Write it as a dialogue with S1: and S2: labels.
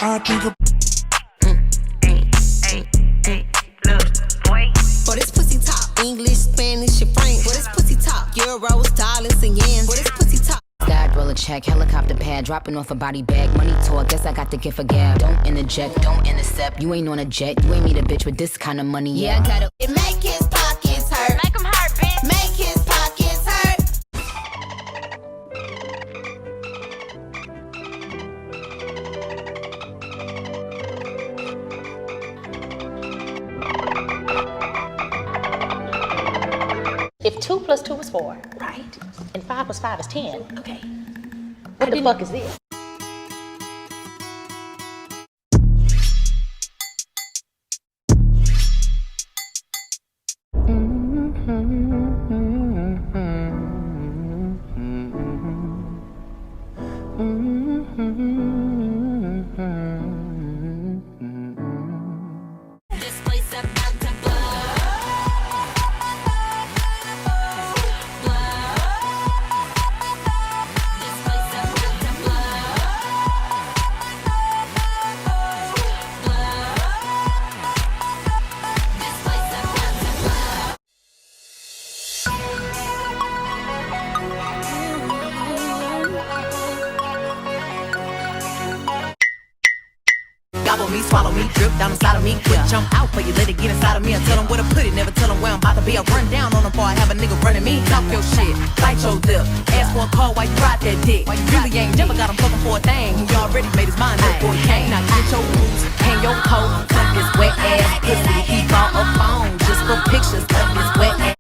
S1: I think of
S2: For this pussy talk, English, Spanish, and French. For this pussy talk, euros, dollars, and yen. For this pussy talk.
S3: God roll a check, helicopter pad, dropping off a body bag. Money talk, guess I got the gift of gab. Don't interject, don't intercept. You ain't on a jet, you ain't meet a bitch with this kind of money. Yeah, I gotta
S2: Make his pockets hurt.
S3: make him hurt, bitch.
S2: Make his pockets hurt.
S4: If 2 plus 2 is 4,
S2: Right.
S4: and 5 plus 5 is 10,
S2: Okay.
S4: what the fuck is this?
S3: This place about to blow. This place about to This place about to blow.
S5: Gobble me, swallow me, drip down inside of me. Quick jump out for you, let it get inside of me. I tell them where to put it, never tell them where I'm about to be. I run down on them before I have a nigga running me. Talk your shit, bite your lip. Ask for a call while you ride that dick. You really ain't never got him fucking for a thing. He already made his mind up before he came.